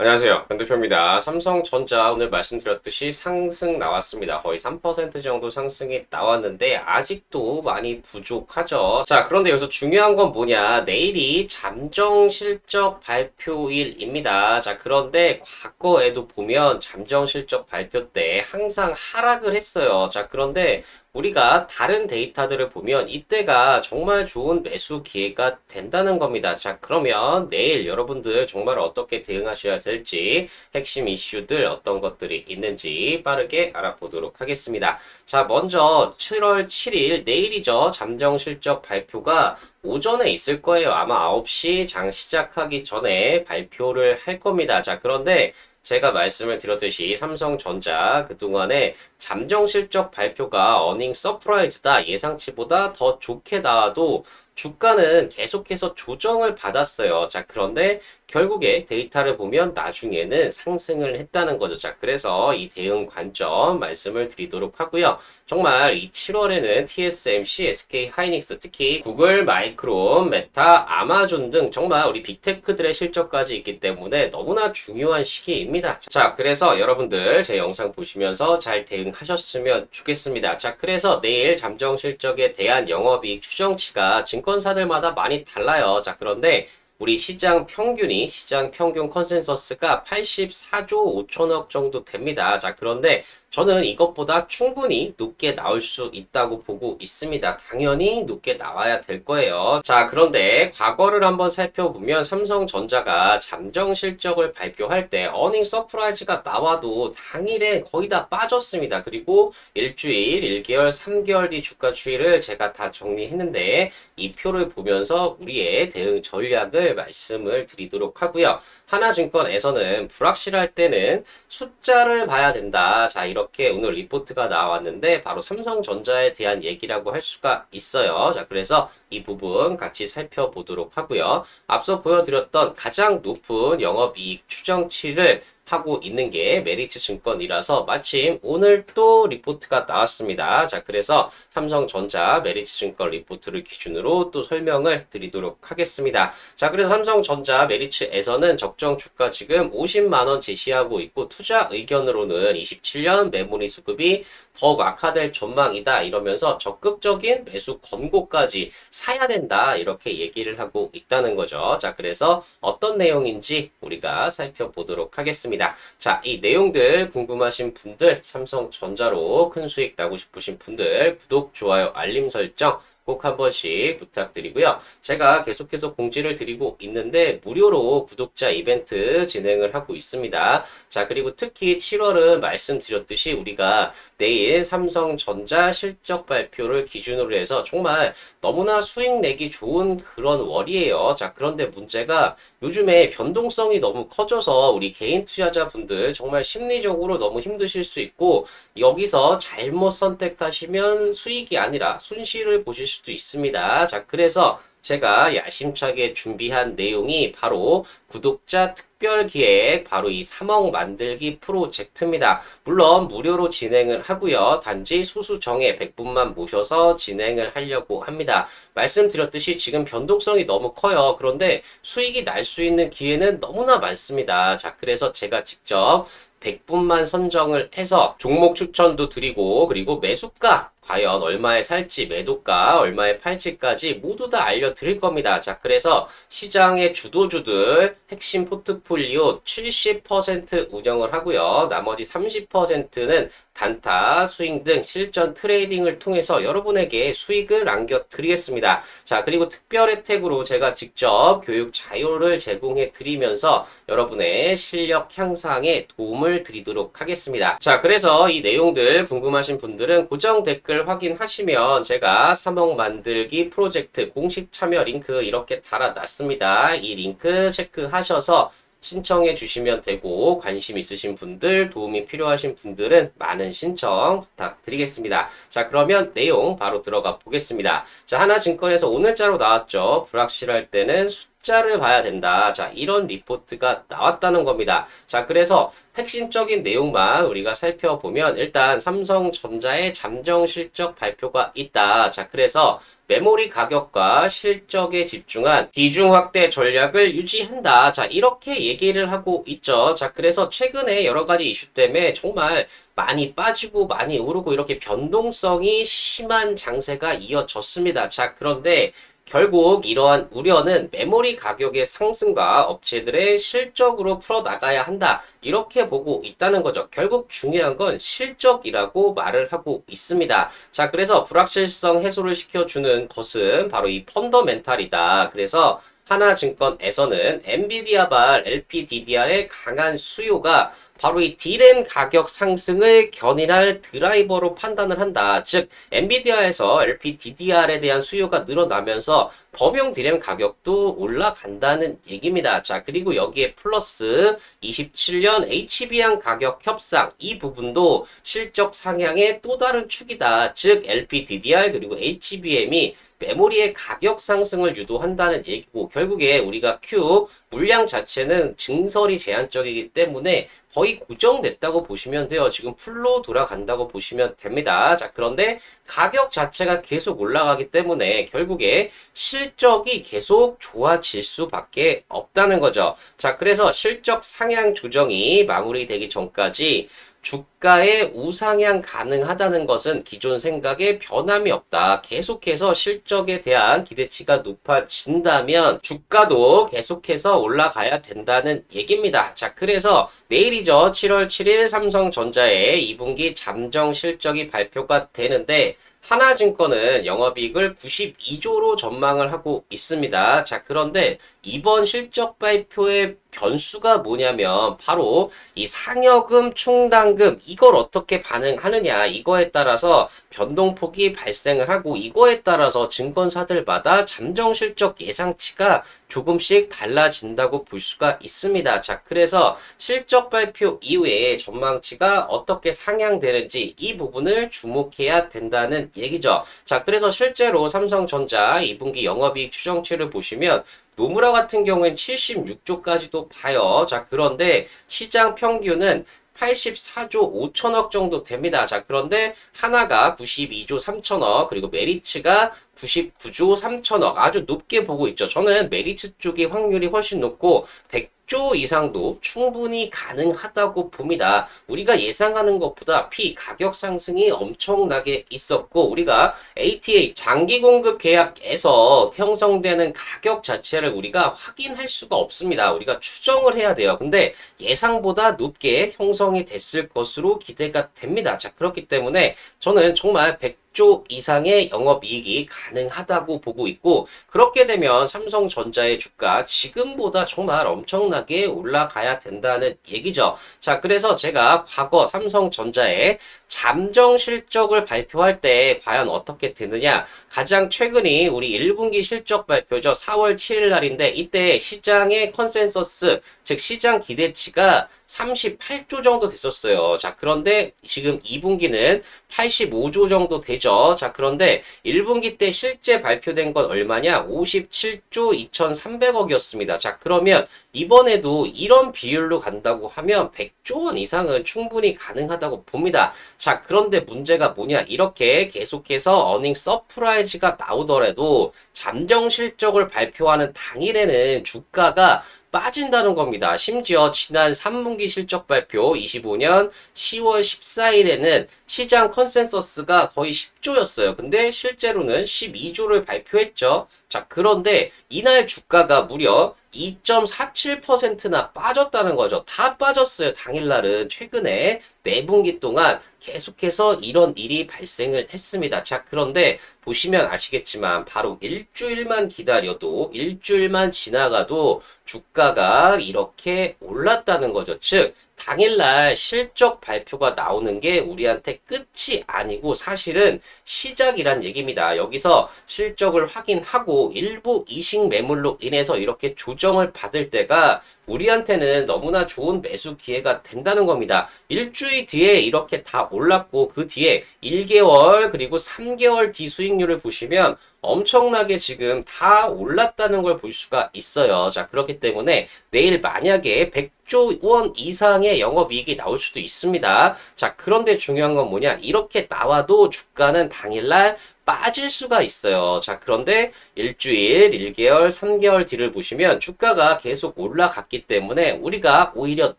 안녕하세요. 변대표입니다. 삼성전자 오늘 말씀드렸듯이 상승 나왔습니다. 거의 3% 정도 상승이 나왔는데 아직도 많이 부족하죠. 자, 그런데 여기서 중요한 건 뭐냐? 내일이 잠정 실적 발표일입니다. 자, 그런데 과거에도 보면 잠정 실적 발표 때 항상 하락을 했어요. 자, 그런데 우리가 다른 데이터들을 보면 이때가 정말 좋은 매수 기회가 된다는 겁니다. 자, 그러면 내일 여러분들 정말 어떻게 대응하셔야 될지 핵심 이슈들 어떤 것들이 있는지 빠르게 알아보도록 하겠습니다. 자, 먼저 7월 7일 내일이죠. 잠정 실적 발표가 오전에 있을 거예요. 아마 9시 장 시작하기 전에 발표를 할 겁니다. 자, 그런데 제가 말씀을 드렸듯이 삼성전자 그동안에 잠정 실적 발표가 어닝 서프라이즈다 예상치보다 더 좋게 나와도 주가는 계속해서 조정을 받았어요. 자, 그런데 결국에 데이터를 보면 나중에는 상승을 했다는 거죠. 자, 그래서 이 대응 관점 말씀을 드리도록 하고요. 정말 이 7월에는 TSMC, SK 하이닉스, 특히 구글, 마이크론, 메타, 아마존 등 정말 우리 빅테크들의 실적까지 있기 때문에 너무나 중요한 시기입니다. 자, 그래서 여러분들 제 영상 보시면서 잘 대응하셨으면 좋겠습니다. 자, 그래서 내일 잠정 실적에 대한 영업이익 추정치가 증권사들마다 많이 달라요. 자, 그런데 우리 시장 평균 컨센서스가 84조 5천억 정도 됩니다. 자, 그런데 저는 이것보다 충분히 높게 나올 수 있다고 보고 있습니다. 당연히 높게 나와야 될 거예요. 자, 그런데 과거를 한번 살펴보면 삼성전자가 잠정 실적을 발표할 때 어닝 서프라이즈가 나와도 당일에 거의 다 빠졌습니다. 그리고 일주일, 1개월, 3개월 뒤 주가 추이를 제가 다 정리했는데 이 표를 보면서 우리의 대응 전략을 말씀을 드리도록 하고요. 하나증권에서는 불확실할 때는 숫자를 봐야 된다. 자, 이렇게 오늘 리포트가 나왔는데 바로 삼성전자에 대한 얘기라고 할 수가 있어요. 자, 그래서 이 부분 같이 살펴보도록 하고요. 앞서 보여드렸던 가장 높은 영업이익 추정치를 하고 있는 게 메리츠 증권이라서 마침 오늘 또 리포트가 나왔습니다. 자, 그래서 삼성전자 메리츠 증권 리포트를 기준으로 또 설명을 드리도록 하겠습니다. 자, 그래서 삼성전자 메리츠에서는 적정 주가 지금 50만 원 제시하고 있고 투자 의견으로는 27년 메모리 수급이 더욱 악화될 전망이다 이러면서 적극적인 매수 권고까지 사야 된다 이렇게 얘기를 하고 있다는 거죠. 자, 그래서 어떤 내용인지 우리가 살펴보도록 하겠습니다. 자, 이 내용들 궁금하신 분들, 삼성전자로 큰 수익 나고 싶으신 분들, 구독, 좋아요, 알림 설정 꼭 한 번씩 부탁드리고요. 제가 계속해서 공지를 드리고 있는데 무료로 구독자 이벤트 진행을 하고 있습니다. 자, 그리고 특히 7월은 말씀드렸듯이 우리가 내일 삼성전자 실적 발표를 기준으로 해서 정말 너무나 수익 내기 좋은 그런 월이에요. 자, 그런데 문제가 요즘에 변동성이 너무 커져서 우리 개인 투자자분들 정말 심리적으로 너무 힘드실 수 있고 여기서 잘못 선택하시면 수익이 아니라 손실을 보실 수도 있습니다. 자, 그래서 제가 야심차게 준비한 내용이 바로 구독자 특별 기획, 바로 이 3억 만들기 프로젝트입니다. 물론 무료로 진행을 하고요. 단지 소수 정예 100분만 모셔서 진행을 하려고 합니다. 말씀드렸듯이 지금 변동성이 너무 커요. 그런데 수익이 날 수 있는 기회는 너무나 많습니다. 자, 그래서 제가 직접 100분만 선정을 해서 종목 추천도 드리고 그리고 매수가 과연 얼마에 살지 매도가 얼마에 팔지까지 모두 다 알려드릴 겁니다. 자, 그래서 시장의 주도주들 핵심 포트폴리오 70% 운영을 하고요. 나머지 30%는 단타, 스윙 등 실전 트레이딩을 통해서 여러분에게 수익을 안겨드리겠습니다. 자, 그리고 특별 혜택으로 제가 직접 교육 자료를 제공해 드리면서 여러분의 실력 향상에 도움을 드리도록 하겠습니다. 자, 그래서 이 내용들 궁금하신 분들은 고정 댓글 확인하시면 제가 3억 만들기 프로젝트 공식 참여 링크 이렇게 달아놨습니다. 이 링크 체크하셔서 신청해 주시면 되고 관심 있으신 분들, 도움이 필요하신 분들은 많은 신청 부탁드리겠습니다. 자, 그러면 내용 바로 들어가 보겠습니다. 자, 하나증권에서 오늘자로 나왔죠. 불확실할 때는 숫자 숫자를 봐야 된다. 자, 이런 리포트가 나왔다는 겁니다. 자, 그래서 핵심적인 내용만 우리가 살펴보면 일단 삼성전자의 잠정 실적 발표가 있다. 자, 그래서 메모리 가격과 실적에 집중한 비중 확대 전략을 유지한다. 자, 이렇게 얘기를 하고 있죠. 자, 그래서 최근에 여러 가지 이슈 때문에 정말 많이 빠지고 많이 오르고 이렇게 변동성이 심한 장세가 이어졌습니다. 자, 그런데 결국 이러한 우려는 메모리 가격의 상승과 업체들의 실적으로 풀어나가야 한다. 이렇게 보고 있다는 거죠. 결국 중요한 건 실적이라고 말을 하고 있습니다. 자, 그래서 불확실성 해소를 시켜주는 것은 바로 이 펀더멘탈이다. 그래서 하나증권에서는 엔비디아발 LPDDR의 강한 수요가 바로 이 D램 가격 상승을 견인할 드라이버로 판단을 한다. 즉, 엔비디아에서 LPDDR에 대한 수요가 늘어나면서 범용 D램 가격도 올라간다는 얘기입니다. 자, 그리고 여기에 플러스 27년 HBM 가격 협상 이 부분도 실적 상향의 또 다른 축이다. 즉, LPDDR 그리고 HBM이 메모리의 가격 상승을 유도한다는 얘기고 결국에 우리가 Q 물량 자체는 증설이 제한적이기 때문에 거의 고정됐다고 보시면 돼요. 지금 풀로 돌아간다고 보시면 됩니다. 자, 그런데 가격 자체가 계속 올라가기 때문에 결국에 실적이 계속 좋아질 수밖에 없다는 거죠. 자, 그래서 실적 상향 조정이 마무리되기 전까지 주가의 우상향 가능하다는 것은 기존 생각에 변함이 없다. 계속해서 실적에 대한 기대치가 높아진다면 주가도 계속해서 올라가야 된다는 얘기입니다. 자, 그래서 내일이죠. 7월 7일 삼성전자의 2분기 잠정 실적이 발표가 되는데 하나증권은 영업이익을 92조로 전망을 하고 있습니다. 자, 그런데 이번 실적 발표의 변수가 뭐냐면 바로 이 상여금, 충당금 이걸 어떻게 반응하느냐 이거에 따라서 변동폭이 발생을 하고 이거에 따라서 증권사들마다 잠정 실적 예상치가 조금씩 달라진다고 볼 수가 있습니다. 자, 그래서 실적 발표 이후에 전망치가 어떻게 상향되는지 이 부분을 주목해야 된다는 얘기죠. 자, 그래서 실제로 삼성전자 2분기 영업이익 추정치를 보시면 노무라 같은 경우엔 76조까지도 봐요. 자, 그런데 시장 평균은 84조 5천억 정도 됩니다. 자, 그런데 하나가 92조 3천억, 그리고 메리츠가 99조 3천억. 아주 높게 보고 있죠. 저는 메리츠 쪽의 확률이 훨씬 높고 100조 이상도 충분히 가능하다고 봅니다. 우리가 예상하는 것보다 P 가격 상승이 엄청나게 있었고 우리가 ATA 장기 공급 계약에서 형성되는 가격 자체를 우리가 확인할 수가 없습니다. 우리가 추정을 해야 돼요. 근데 예상보다 높게 형성이 됐을 것으로 기대가 됩니다. 자, 그렇기 때문에 저는 정말 100조 이상의 영업이익이 가능하다고 보고 있고 그렇게 되면 삼성전자의 주가 지금보다 정말 엄청나게 올라가야 된다는 얘기죠. 자, 그래서 제가 과거 삼성전자의 잠정 실적을 발표할 때 과연 어떻게 되느냐 가장 최근이 우리 1분기 실적 발표죠. 4월 7일 날인데 이때 시장의 컨센서스 즉 시장 기대치가 38조 정도 됐었어요. 자, 그런데 지금 2분기는 85조 정도 되죠. 자, 그런데 1분기 때 실제 발표된 건 얼마냐? 57조 2,300억이었습니다. 자, 그러면 이번에도 이런 비율로 간다고 하면 100조 원 이상은 충분히 가능하다고 봅니다. 자, 그런데 문제가 뭐냐? 이렇게 계속해서 어닝 서프라이즈가 나오더라도 잠정 실적을 발표하는 당일에는 주가가 빠진다는 겁니다. 심지어 지난 3분기 실적 발표 25년 10월 14일에는 시장 컨센서스가 거의 10조였어요. 근데 실제로는 12조를 발표했죠. 자, 그런데 이날 주가가 무려 2.47%나 빠졌다는 거죠. 다 빠졌어요. 당일날은 최근에 4분기 동안 계속해서 이런 일이 발생을 했습니다. 자, 그런데 보시면 아시겠지만 바로 일주일만 기다려도 일주일만 지나가도 주가가 이렇게 올랐다는 거죠. 즉 당일날 실적 발표가 나오는 게 우리한테 끝이 아니고 사실은 시작이란 얘기입니다. 여기서 실적을 확인하고 일부 이식 매물로 인해서 이렇게 조정을 받을 때가 우리한테는 너무나 좋은 매수 기회가 된다는 겁니다. 일주일 뒤에 이렇게 다 올랐고 그 뒤에 1개월 그리고 3개월 뒤 수익률을 보시면 엄청나게 지금 다 올랐다는 걸 볼 수가 있어요. 자, 그렇기 때문에 내일 만약에 100조 원 이상의 영업이익이 나올 수도 있습니다. 자, 그런데 중요한 건 뭐냐? 이렇게 나와도 주가는 당일날 빠질 수가 있어요. 자, 그런데 일주일, 1개월, 3개월 뒤를 보시면 주가가 계속 올라갔기 때문에 우리가 오히려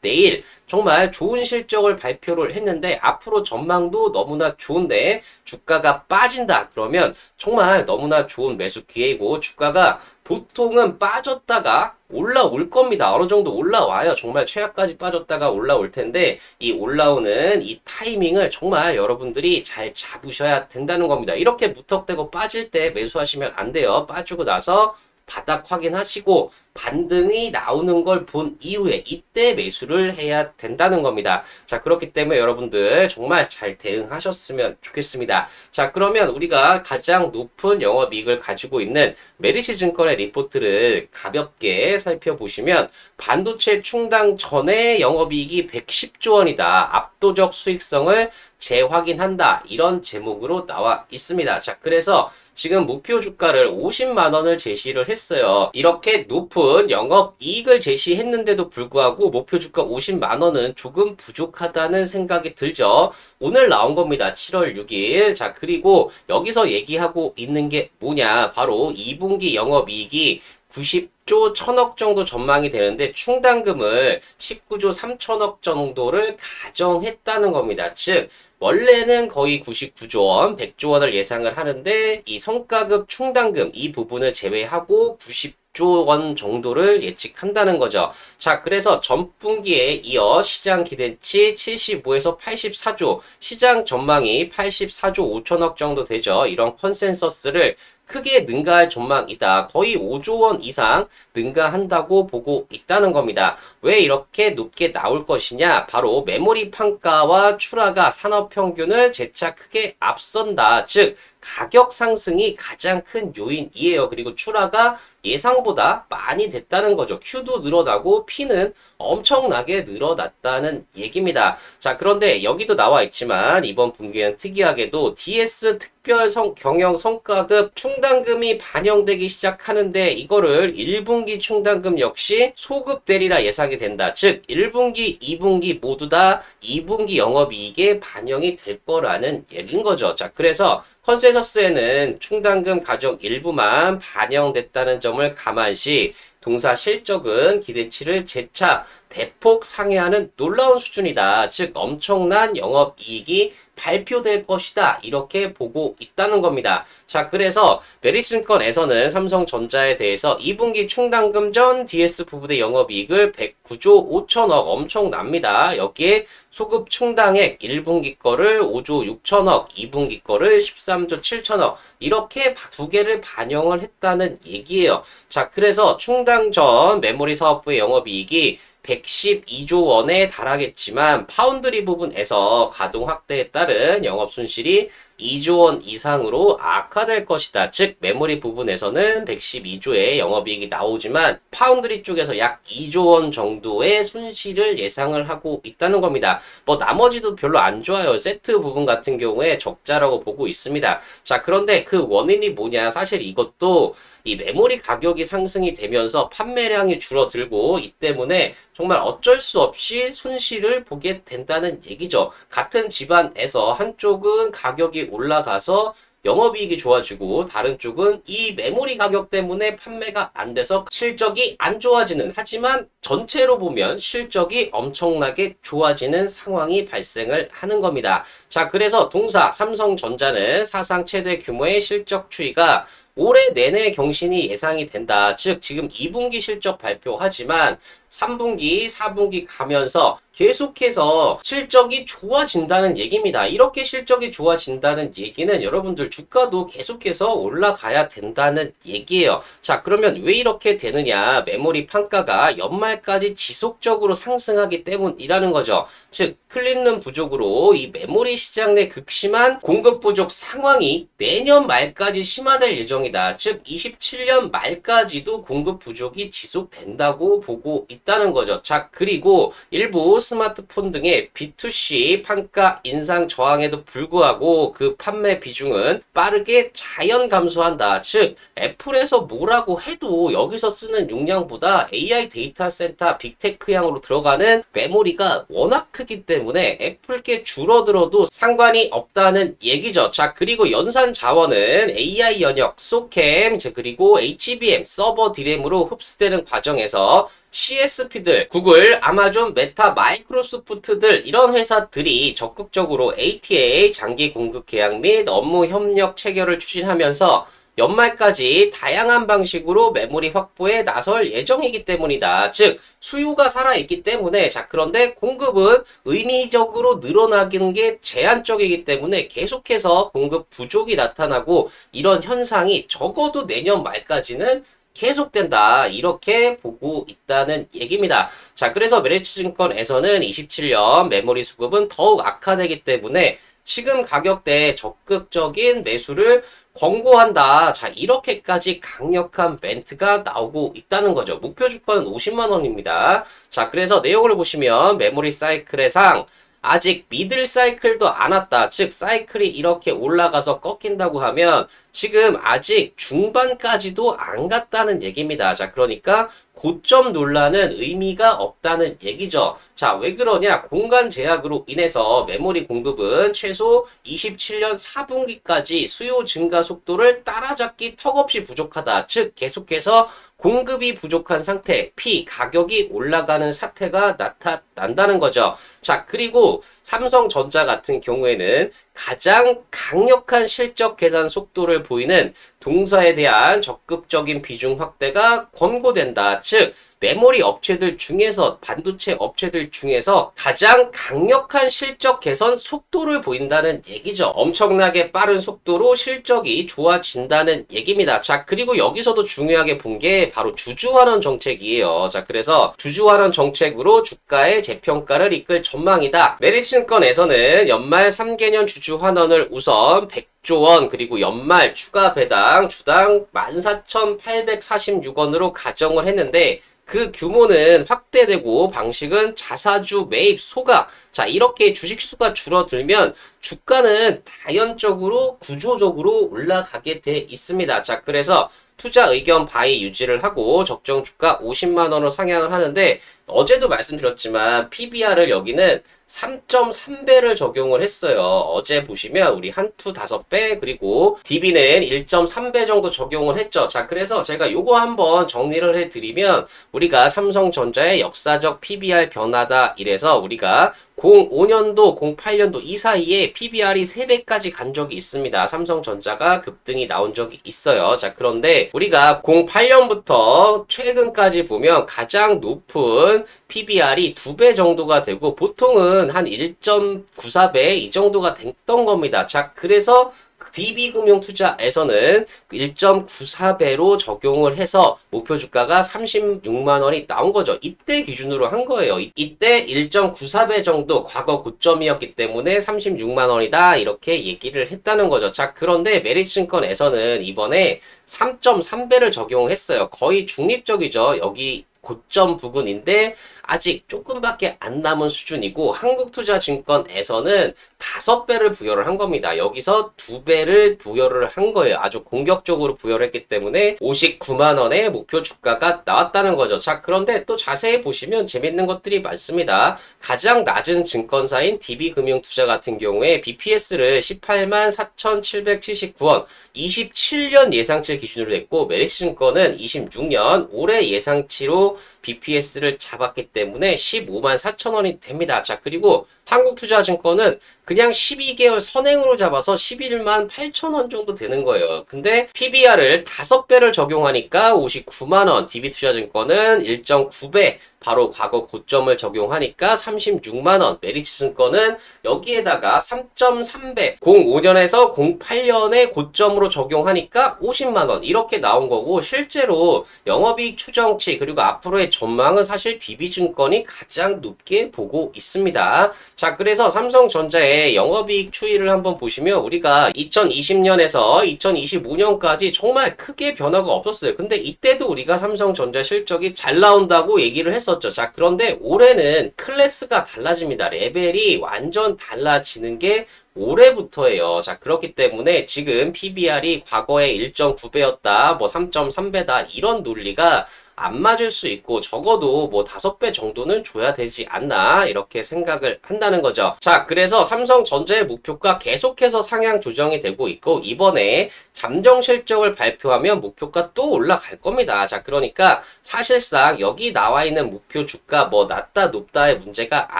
내일 정말 좋은 실적을 발표를 했는데 앞으로 전망도 너무나 좋은데 주가가 빠진다. 그러면 정말 너무나 좋은 매수 기회이고 주가가 보통은 빠졌다가 올라올 겁니다. 어느 정도 올라와요. 정말 최하까지 빠졌다가 올라올 텐데 이 올라오는 이 타이밍을 정말 여러분들이 잘 잡으셔야 된다는 겁니다. 이렇게 무턱대고 빠질 때 매수하시면 안 돼요. 빠지고 나서 바닥 확인하시고 반등이 나오는 걸 본 이후에 이때 매수를 해야 된다는 겁니다. 자, 그렇기 때문에 여러분들 정말 잘 대응하셨으면 좋겠습니다. 자, 그러면 우리가 가장 높은 영업이익을 가지고 있는 메리츠 증권의 리포트를 가볍게 살펴보시면 반도체 충당 전에 영업이익이 110조 원이다. 압도적 수익성을 재확인한다. 이런 제목으로 나와 있습니다. 자, 그래서 지금 목표 주가를 50만 원을 제시를 했어요. 이렇게 높은 영업 이익을 제시했는데도 불구하고 목표 주가 50만 원은 조금 부족하다는 생각이 들죠. 오늘 나온 겁니다. 7월 6일. 자, 그리고 여기서 얘기하고 있는 게 뭐냐? 바로 2분기 영업 이익이 90조 1000억 정도 전망이 되는데 충당금을 19조 3000억 정도를 가정했다는 겁니다. 즉 원래는 거의 99조 원, 100조 원을 예상을 하는데 이 성과급 충당금 이 부분을 제외하고 90조 원 정도를 예측한다는 거죠. 자, 그래서 전분기에 이어 시장 기대치 75에서 84조, 시장 전망이 84조 5천억 정도 되죠. 이런 컨센서스를 크게 능가할 전망이다. 거의 5조 원 이상 능가한다고 보고 있다는 겁니다. 왜 이렇게 높게 나올 것이냐? 바로 메모리 판가와 출하가 산업 평균을 재차 크게 앞선다. 즉 가격 상승이 가장 큰 요인이에요. 그리고 출하가 예상보다 많이 됐다는 거죠. Q도 늘어나고 P는 엄청나게 늘어났다는 얘기입니다. 자, 그런데 여기도 나와 있지만 이번 분기에는 특이하게도 DS 특별 경영 성과급 충당금이 반영되기 시작하는데 이거를 1분기 충당금 역시 소급되리라 예상이 된다. 즉 1분기, 2분기 모두 다 2분기 영업이익에 반영이 될 거라는 얘기인 거죠. 자, 그래서 컨센서스에는 충당금 가격 일부만 반영됐다는 점을 감안시 동사 실적은 기대치를 재차 대폭 상회하는 놀라운 수준이다. 즉 엄청난 영업이익이 발표될 것이다. 이렇게 보고 있다는 겁니다. 자, 그래서 메리츠증권에서는 삼성전자에 대해서 2분기 충당금 전 DS 부분의 영업이익을 109조 5천억 엄청납니다. 여기에 소급 충당액 1분기 거를 5조 6천억, 2분기 거를 13조 7천억 이렇게 두 개를 반영을 했다는 얘기예요. 자, 그래서 충당 전 메모리 사업부의 영업이익이 112조 원에 달하겠지만 파운드리 부분에서 가동 확대에 따른 영업 손실이 2조 원 이상으로 악화될 것이다. 즉 메모리 부분에서는 112조의 영업이익이 나오지만 파운드리 쪽에서 약 2조 원 정도의 손실을 예상을 하고 있다는 겁니다. 뭐 나머지도 별로 안 좋아요. 세트 부분 같은 경우에 적자라고 보고 있습니다. 자, 그런데 그 원인이 뭐냐? 사실 이것도 이 메모리 가격이 상승이 되면서 판매량이 줄어들고 이 때문에 정말 어쩔 수 없이 손실을 보게 된다는 얘기죠. 같은 집안에서 한쪽은 가격이 올라가서 영업이익이 좋아지고 다른 쪽은 이 메모리 가격 때문에 판매가 안 돼서 실적이 안 좋아지는, 하지만 전체로 보면 실적이 엄청나게 좋아지는 상황이 발생을 하는 겁니다. 자, 그래서 동사 삼성전자는 사상 최대 규모의 실적 추이가 올해 내내 경신이 예상이 된다. 즉 지금 2분기 실적 발표하지만 3분기, 4분기 가면서 계속해서 실적이 좋아진다는 얘기입니다. 이렇게 실적이 좋아진다는 얘기는 여러분들 주가도 계속해서 올라가야 된다는 얘기예요. 자, 그러면 왜 이렇게 되느냐? 메모리 판가가 연말까지 지속적으로 상승하기 때문이라는 거죠. 즉 클린룸 부족으로 이 메모리 시장 내 극심한 공급 부족 상황이 내년 말까지 심화될 예정이다. 즉 27년 말까지도 공급 부족이 지속된다고 보고 있다는 거죠. 자, 그리고 일부 스마트폰 등의 B2C 판가 인상 저항에도 불구하고 그 판매 비중은 빠르게 자연 감소한다. 즉 애플에서 뭐라고 해도 여기서 쓰는 용량보다 AI 데이터 센터 빅테크 향으로 들어가는 메모리가 워낙 크기 때문에 애플께 줄어들어도 상관이 없다는 얘기죠. 자, 그리고 연산 자원은 AI 연역, 소캠, 그리고 HBM, 서버 디램으로 흡수되는 과정에서 CSP들, 구글, 아마존, 메타, 마이크로소프트들 이런 회사들이 적극적으로 ATA 장기 공급 계약 및 업무 협력 체결을 추진하면서 연말까지 다양한 방식으로 메모리 확보에 나설 예정이기 때문이다. 즉 수요가 살아있기 때문에 자 그런데 공급은 의미적으로 늘어나는 게 제한적이기 때문에 계속해서 공급 부족이 나타나고 이런 현상이 적어도 내년 말까지는 계속된다. 이렇게 보고 있다는 얘기입니다. 자, 그래서 메리츠증권에서는 27년 메모리 수급은 더욱 악화되기 때문에 지금 가격대에 적극적인 매수를 권고한다. 자, 이렇게까지 강력한 멘트가 나오고 있다는 거죠. 목표 주가는 50만 원입니다. 자, 그래서 내용을 보시면 메모리 사이클의 상 아직 미들 사이클도 안 왔다. 즉 사이클이 이렇게 올라가서 꺾인다고 하면 지금 아직 중반까지도 안 갔다는 얘기입니다. 자, 그러니까 고점 논란은 의미가 없다는 얘기죠. 자, 왜 그러냐? 공간 제약으로 인해서 메모리 공급은 최소 27년 4분기까지 수요 증가 속도를 따라잡기 턱없이 부족하다. 즉 계속해서 공급이 부족한 상태, 가격이 올라가는 사태가 나타난다는 거죠. 자, 그리고 삼성전자 같은 경우에는 가장 강력한 실적 계산 속도를 보이는 동사에 대한 적극적인 비중 확대가 권고된다. 즉 메모리 업체들 중에서 반도체 업체들 중에서 가장 강력한 실적 개선 속도를 보인다는 얘기죠. 엄청나게 빠른 속도로 실적이 좋아진다는 얘기입니다. 자, 그리고 여기서도 중요하게 본 게 바로 주주환원 정책이에요. 자, 그래서 주주환원 정책으로 주가의 재평가를 이끌 전망이다. 메리츠증권에서는 연말 3개년 주주환원을 우선 100조 원 그리고 연말 추가 배당 주당 14,846원으로 가정을 했는데 그 규모는 확대되고 방식은 자사주 매입 소각. 자, 이렇게 주식수가 줄어들면 주가는 자연적으로 구조적으로 올라가게 돼 있습니다. 자, 그래서 투자 의견 바이 유지를 하고 적정 주가 50만 원으로 상향을 하는데 어제도 말씀드렸지만 PBR을 여기는 3.3배를 적용을 했어요. 어제 보시면 우리 한투 5배 그리고 DB는 1.3배 정도 적용을 했죠. 자, 그래서 제가 요거 한번 정리를 해드리면 우리가 삼성전자의 역사적 PBR 변화다 이래서 우리가 05년도, 08년도 이 사이에 PBR이 3배까지 간 적이 있습니다. 삼성전자가 급등이 나온 적이 있어요. 자, 그런데 우리가 08년부터 최근까지 보면 가장 높은 PBR이 2배 정도가 되고 보통은 한 1.94배 이 정도가 됐던 겁니다. 자, 그래서 DB금융투자에서는 1.94배로 적용을 해서 목표 주가가 36만 원이 나온 거죠. 이때 기준으로 한 거예요. 이때 1.94배 정도 과거 고점이었기 때문에 36만 원이다 이렇게 얘기를 했다는 거죠. 자, 그런데 메리츠증권에서는 이번에 3.3배를 적용했어요. 거의 중립적이죠. 여기 고점 부근인데 아직 조금밖에 안 남은 수준이고 한국투자증권에서는 5배를 부여를 한 겁니다. 여기서 2배를 부여를 한 거예요. 아주 공격적으로 부여를 했기 때문에 59만 원의 목표 주가가 나왔다는 거죠. 자, 그런데 또 자세히 보시면 재밌는 것들이 많습니다. 가장 낮은 증권사인 DB금융투자 같은 경우에 BPS를 18만 4,779원 27년 예상치를 기준으로 했고 메리츠증권은 26년 올해 예상치로 BPS를 잡았기 때문에 15만 4천 원이 됩니다. 자, 그리고 한국투자증권은 그냥 12개월 선행으로 잡아서 11만 8천 원 정도 되는 거예요. 근데 PBR을 5배를 적용하니까 59만 원, DB투자증권은 1.9배, 바로 과거 고점을 적용하니까 36만 원, 메리츠증권은 여기에다가 3.3배, 05년에서 08년의 고점으로 적용하니까 50만 원 이렇게 나온 거고 실제로 영업이익 추정치 그리고 앞으로의 전망은 사실 DB증권이 가장 높게 보고 있습니다. 자, 그래서 삼성전자의 영업이익 추이를 한번 보시면 우리가 2020년에서 2025년까지 정말 크게 변화가 없었어요. 근데 이때도 우리가 삼성전자 실적이 잘 나온다고 얘기를 했었죠. 있었죠. 자, 그런데 올해는 클래스가 달라집니다. 레벨이 완전 달라지는 게 올해부터예요. 자, 그렇기 때문에 지금 PBR이 과거에 1.9배였다, 뭐 3.3배다, 이런 논리가 안 맞을 수 있고 적어도 뭐 5배 정도는 줘야 되지 않나 이렇게 생각을 한다는 거죠. 자, 그래서 삼성전자의 목표가 계속해서 상향 조정이 되고 있고 이번에 잠정 실적을 발표하면 목표가 또 올라갈 겁니다. 자, 그러니까 사실상 여기 나와 있는 목표 주가 뭐 낮다 높다의 문제가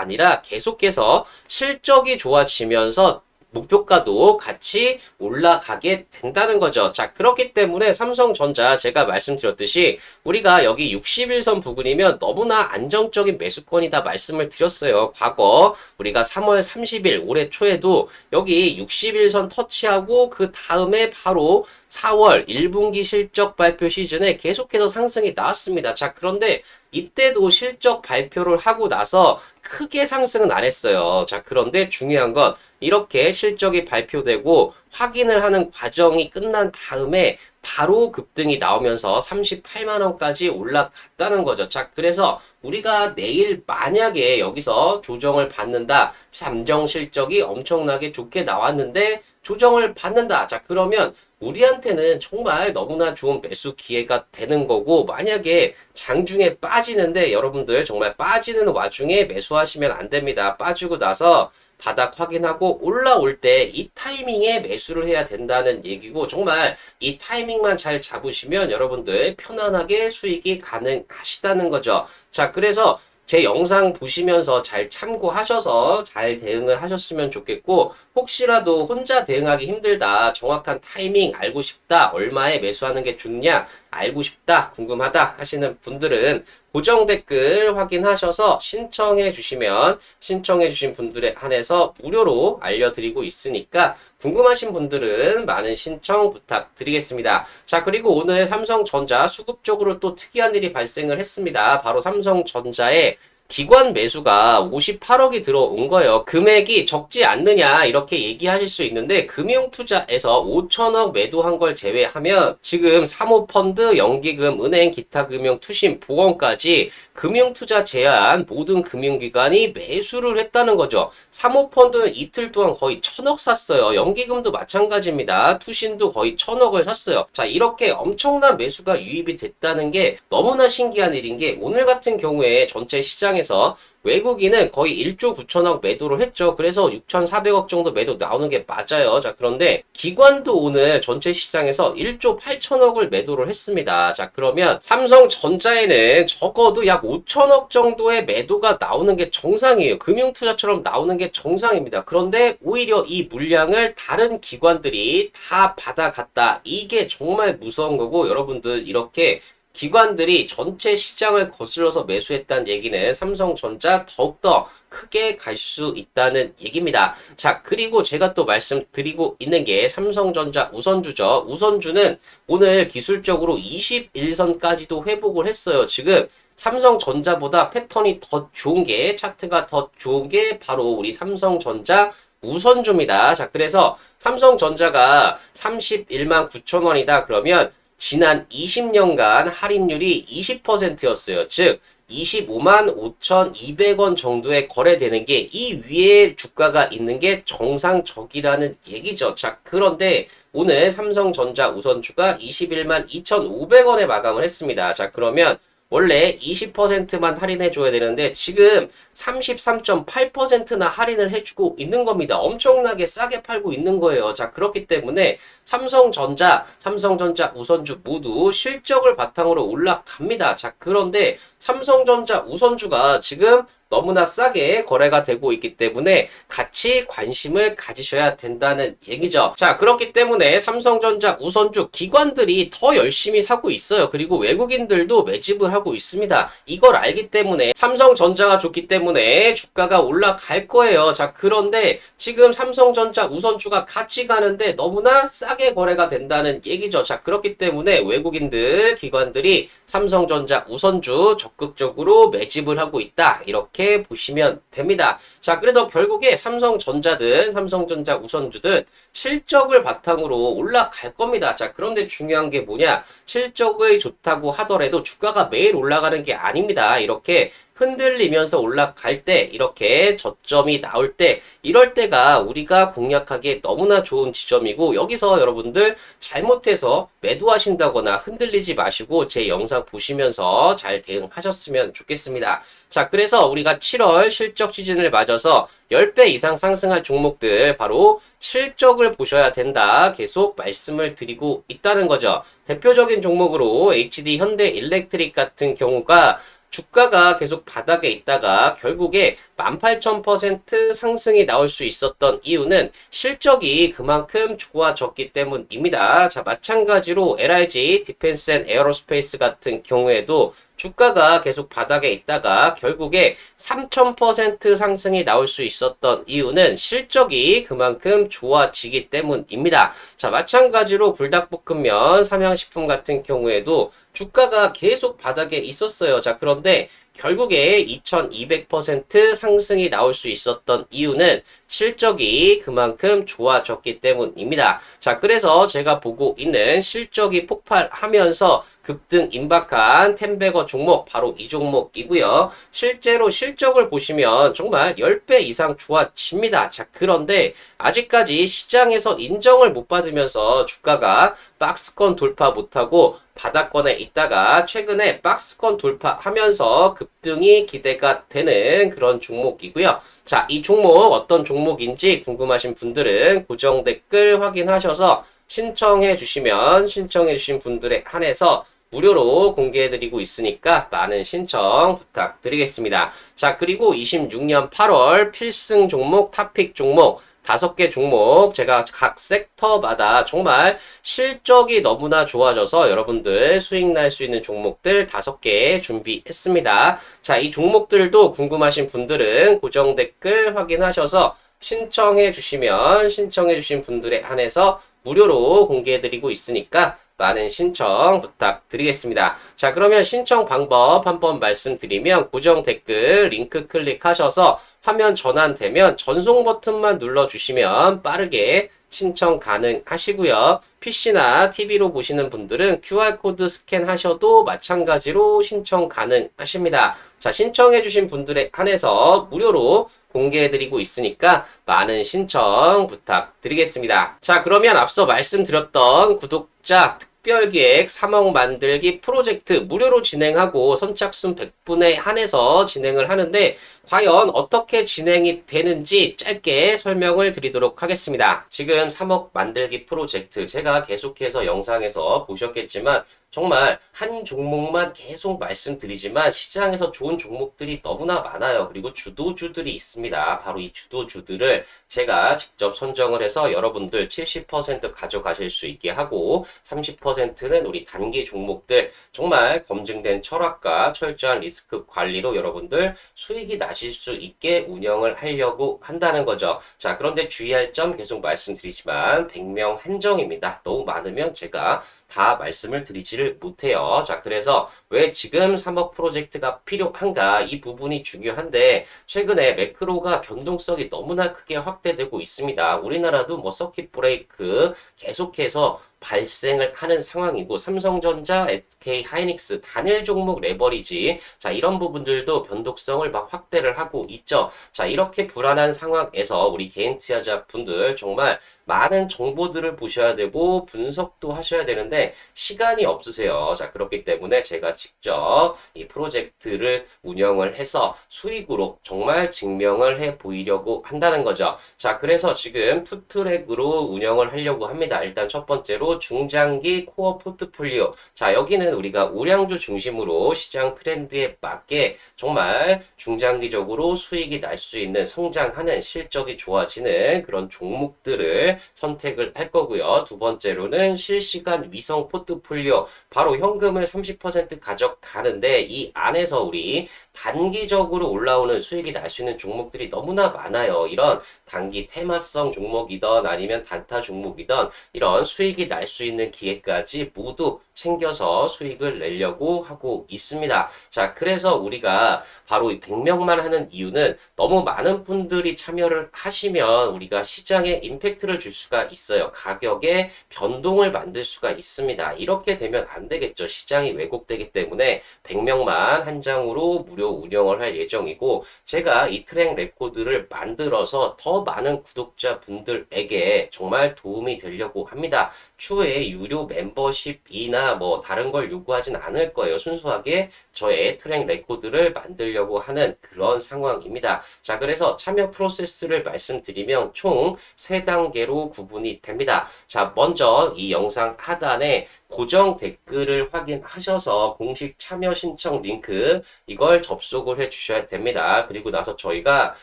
아니라 계속해서 실적이 좋아지면서 목표가도 같이 올라가게 된다는 거죠. 자, 그렇기 때문에 삼성전자 제가 말씀드렸듯이 우리가 여기 61선 부근이면 너무나 안정적인 매수권이다 말씀을 드렸어요. 과거 우리가 3월 30일 올해 초에도 여기 61선 터치하고 그 다음에 바로 4월 1분기 실적 발표 시즌에 계속해서 상승이 나왔습니다. 자, 그런데 이때도 실적 발표를 하고 나서 크게 상승은 안 했어요. 자, 그런데 중요한 건 이렇게 실적이 발표되고 확인을 하는 과정이 끝난 다음에 바로 급등이 나오면서 38만원까지 올라갔다는 거죠. 자, 그래서 우리가 내일 만약에 여기서 조정을 받는다. 잠정 실적이 엄청나게 좋게 나왔는데 조정을 받는다. 자, 그러면 우리한테는 정말 너무나 좋은 매수 기회가 되는 거고 만약에 장중에 빠지는데 여러분들 정말 빠지는 와중에 매수하시면 안 됩니다. 빠지고 나서 바닥 확인하고 올라올 때 이 타이밍에 매수를 해야 된다는 얘기고 정말 이 타이밍만 잘 잡으시면 여러분들 편안하게 수익이 가능하시다는 거죠. 자, 그래서 제 영상 보시면서 잘 참고하셔서 잘 대응을 하셨으면 좋겠고 혹시라도 혼자 대응하기 힘들다, 정확한 타이밍 알고 싶다, 얼마에 매수하는 게 좋냐 알고 싶다, 궁금하다 하시는 분들은 고정 댓글 확인하셔서 신청해 주시면 신청해 주신 분들에 한해서 무료로 알려드리고 있으니까 궁금하신 분들은 많은 신청 부탁드리겠습니다. 자, 그리고 오늘 삼성전자 수급적으로 또 특이한 일이 발생을 했습니다. 바로 삼성전자의 기관 매수가 58억이 들어온 거예요. 금액이 적지 않느냐 이렇게 얘기하실 수 있는데 금융투자에서 5천억 매도한 걸 제외하면 지금 사모펀드, 연기금, 은행, 기타금융, 투신, 보험까지 금융투자 제한 모든 금융기관이 매수를 했다는 거죠. 사모펀드는 이틀 동안 거의 1,000억 샀어요. 연기금도 마찬가지입니다. 투신도 거의 1,000억을 샀어요. 자, 이렇게 엄청난 매수가 유입이 됐다는 게 너무나 신기한 일인 게 오늘 같은 경우에 전체 시장에서 외국인은 거의 1조 9천억 매도를 했죠. 그래서 6,400억 정도 매도 나오는 게 맞아요. 자, 그런데 기관도 오늘 전체 시장에서 1조 8천억을 매도를 했습니다. 자, 그러면 삼성전자에는 적어도 약 5천억 정도의 매도가 나오는 게 정상이에요. 금융투자처럼 나오는 게 정상입니다. 그런데 오히려 이 물량을 다른 기관들이 다 받아갔다. 이게 정말 무서운 거고 여러분들 이렇게 기관들이 전체 시장을 거슬러서 매수했다는 얘기는 삼성전자 더욱더 크게 갈 수 있다는 얘기입니다. 자, 그리고 제가 또 말씀드리고 있는 게 삼성전자 우선주죠. 우선주는 오늘 기술적으로 21선까지도 회복을 했어요. 지금 삼성전자보다 패턴이 더 좋은 게, 차트가 더 좋은 게 바로 우리 삼성전자 우선주입니다. 자, 그래서 삼성전자가 31만 9천 원이다 그러면 지난 20년간 할인율이 20%였어요. 즉 25만 5,200원 정도에 거래되는 게 이 위에 주가가 있는 게 정상적이라는 얘기죠. 자, 그런데 오늘 삼성전자 우선주가 21만 2,500원에 마감을 했습니다. 자, 그러면 원래 20%만 할인해 줘야 되는데 지금 33.8%나 할인을 해주고 있는 겁니다. 엄청나게 싸게 팔고 있는 거예요. 자, 그렇기 때문에 삼성전자 우선주 모두 실적을 바탕으로 올라갑니다. 자, 그런데 삼성전자 우선주가 지금 너무나 싸게 거래가 되고 있기 때문에 같이 관심을 가지셔야 된다는 얘기죠. 자, 그렇기 때문에 삼성전자 우선주 기관들이 더 열심히 사고 있어요. 그리고 외국인들도 매집을 하고 있습니다. 이걸 알기 때문에 삼성전자가 좋기 때문에 주가가 올라갈 거예요. 자, 그런데 지금 삼성전자 우선주가 같이 가는데 너무나 싸게 거래가 된다는 얘기죠. 자, 그렇기 때문에 외국인들 기관들이 삼성전자 우선주 적극적으로 매집을 하고 있다. 이렇게 이렇게 보시면 됩니다. 자, 그래서 결국에 삼성전자든 삼성전자 우선주든 실적을 바탕으로 올라갈 겁니다. 자, 그런데 중요한 게 뭐냐? 실적이 좋다고 하더라도 주가가 매일 올라가는 게 아닙니다. 이렇게 흔들리면서 올라갈 때, 이렇게 저점이 나올 때, 이럴 때가 우리가 공략하기에 너무나 좋은 지점이고, 여기서 여러분들 잘못해서 매도하신다거나 흔들리지 마시고 제 영상 보시면서 잘 대응하셨으면 좋겠습니다. 자, 그래서 우리가 7월 실적 시즌을 맞아서 10배 이상 상승할 종목들 바로 실적을 보셔야 된다. 계속 말씀을 드리고 있다는 거죠. 대표적인 종목으로 HD 현대일렉트릭 같은 경우가 주가가 계속 바닥에 있다가 결국에 18,000% 상승이 나올 수 있었던 이유는 실적이 그만큼 좋아졌기 때문입니다. 자, 마찬가지로 LIG 디펜스 앤 에어로스페이스 같은 경우에도 주가가 계속 바닥에 있다가 결국에 3,000% 상승이 나올 수 있었던 이유는 실적이 그만큼 좋아지기 때문입니다. 자, 마찬가지로 불닭볶음면, 삼양식품 같은 경우에도 주가가 계속 바닥에 있었어요. 자, 그런데 결국에 2200% 상승이 나올 수 있었던 이유는 실적이 그만큼 좋아졌기 때문입니다. 자, 그래서 제가 보고 있는 실적이 폭발하면서 급등 임박한 텐베거 종목 바로 이 종목이고요. 실제로 실적을 보시면 정말 10배 이상 좋아집니다. 자, 그런데 아직까지 시장에서 인정을 못 받으면서 주가가 박스권 돌파 못하고 바닥권에 있다가 최근에 박스권 돌파하면서 급등이 기대가 되는 그런 종목이고요. 자, 이 종목 어떤 종목인지 궁금하신 분들은 고정 댓글 확인하셔서 신청해 주신 분들에 한해서 무료로 공개해드리고 있으니까 많은 신청 부탁드리겠습니다. 자, 그리고 26년 8월 필승 종목, 탑픽 종목 5개 종목 제가 각 섹터마다 정말 실적이 너무나 좋아져서 여러분들 수익 날 수 있는 종목들 5개 준비했습니다. 자, 이 종목들도 궁금하신 분들은 고정 댓글 확인하셔서 신청해 주신 분들에 한해서 무료로 공개해드리고 있으니까 많은 신청 부탁드리겠습니다. 자, 그러면 신청 방법 한번 말씀드리면 고정 댓글 링크 클릭하셔서 화면 전환되면 전송 버튼만 눌러주시면 빠르게 신청 가능하시고요. PC나 TV로 보시는 분들은 QR코드 스캔하셔도 마찬가지로 신청 가능하십니다. 자, 신청해주신 분들에 한해서 무료로 공개해드리고 있으니까 많은 신청 부탁드리겠습니다. 자, 그러면 앞서 말씀드렸던 구독자 특별기획 3억 만들기 프로젝트 무료로 진행하고 선착순 100분에 한해서 진행을 하는데 과연 어떻게 진행이 되는지 짧게 설명을 드리도록 하겠습니다. 지금 3억 만들기 프로젝트 제가 계속해서 영상에서 보셨겠지만 정말 한 종목만 계속 말씀드리지만 시장에서 좋은 종목들이 너무나 많아요. 그리고 주도주들이 있습니다. 바로 이 주도주들을 제가 직접 선정을 해서 여러분들 70% 가져가실 수 있게 하고 30%는 우리 단기 종목들 정말 검증된 철학과 철저한 리스크 관리로 여러분들 수익이 나실 수 있게 운영을 하려고 한다는 거죠. 자, 그런데 주의할 점 계속 말씀드리지만 100명 한정입니다. 너무 많으면 제가 다 말씀을 드리지를 못해요. 자, 그래서 왜 지금 3억 프로젝트가 필요한가? 이 부분이 중요한데 최근에 매크로가 변동성이 너무나 크게 확대되고 있습니다. 우리나라도 뭐 서킷 브레이크 계속해서 발생을 하는 상황이고 삼성전자, SK 하이닉스 단일 종목 레버리지 자 이런 부분들도 변동성을 막 확대를 하고 있죠. 자 이렇게 불안한 상황에서 우리 개인 투자자 분들 정말 많은 정보들을 보셔야 되고 분석도 하셔야 되는데 시간이 없으세요. 자 그렇기 때문에 제가 직접 이 프로젝트를 운영을 해서 수익으로 정말 증명을 해 보이려고 한다는 거죠. 자 그래서 지금 투트랙으로 운영을 하려고 합니다. 일단 첫 번째로 중장기 코어 포트폴리오. 자, 여기는 우리가 우량주 중심으로 시장 트렌드에 맞게 정말 중장기적으로 수익이 날 수 있는 성장하는 실적이 좋아지는 그런 종목들을 선택을 할 거고요. 두 번째로는 실시간 위성 포트폴리오. 바로 현금을 30% 가져가는데 이 안에서 우리 단기적으로 올라오는 수익이 날 수 있는 종목들이 너무나 많아요. 이런 단기 테마성 종목이든 아니면 단타 종목이든 이런 수익이 날 알 수 있는 기회까지 모두 챙겨서 수익을 내려고 하고 있습니다. 자, 그래서 우리가 바로 이 100명만 하는 이유는 너무 많은 분들이 참여를 하시면 우리가 시장에 임팩트를 줄 수가 있어요. 가격에 변동을 만들 수가 있습니다. 이렇게 되면 안 되겠죠. 시장이 왜곡되기 때문에 100명만 한 장으로 무료 운영을 할 예정이고, 제가 이 트랙 레코드를 만들어서 더 많은 구독자분들에게 정말 도움이 되려고 합니다. 추후에 유료 멤버십이나 뭐 다른 걸 요구하진 않을 거예요. 순수하게 저의 트랙 레코드를 만들려고 하는 그런 상황입니다. 자, 그래서 참여 프로세스를 말씀드리면 총 3단계로 구분이 됩니다. 자, 먼저 이 영상 하단에 고정 댓글을 확인하셔서 공식 참여 신청 링크 이걸 접속을 해 주셔야 됩니다. 그리고 나서 저희가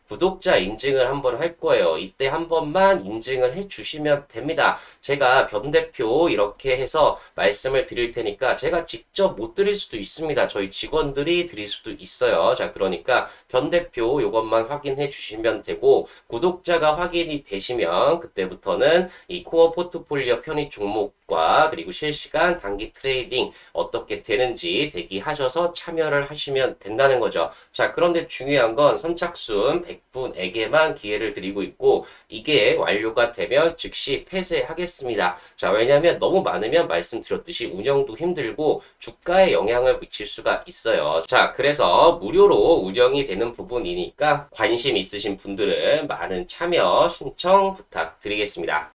구독자 인증을 한번 할 거예요. 이때 한 번만 인증을 해 주시면 됩니다. 제가 변 대표 이렇게 해서 말씀을 드릴 테니까 제가 직접 못 드릴 수도 있습니다. 저희 직원들이 드릴 수도 있어요. 자, 그러니까 변 대표 이것만 확인해 주시면 되고, 구독자가 확인이 되시면 그때부터는 이 코어 포트폴리오 편입 종목과 그리고 실시간 단기 트레이딩 어떻게 되는지 대기하셔서 참여를 하시면 된다는 거죠. 자, 그런데 중요한 건 선착순 100분에게만 기회를 드리고 있고, 이게 완료가 되면 즉시 폐쇄하겠습니다. 자, 왜냐하면 너무 많으면 말씀드렸듯이 운영도 힘들고 주가에 영향을 미칠 수가 있어요. 자, 그래서 무료로 운영이 되는 부분이니까 관심 있으신 분들은 많은 참여 신청 부탁드리겠습니다.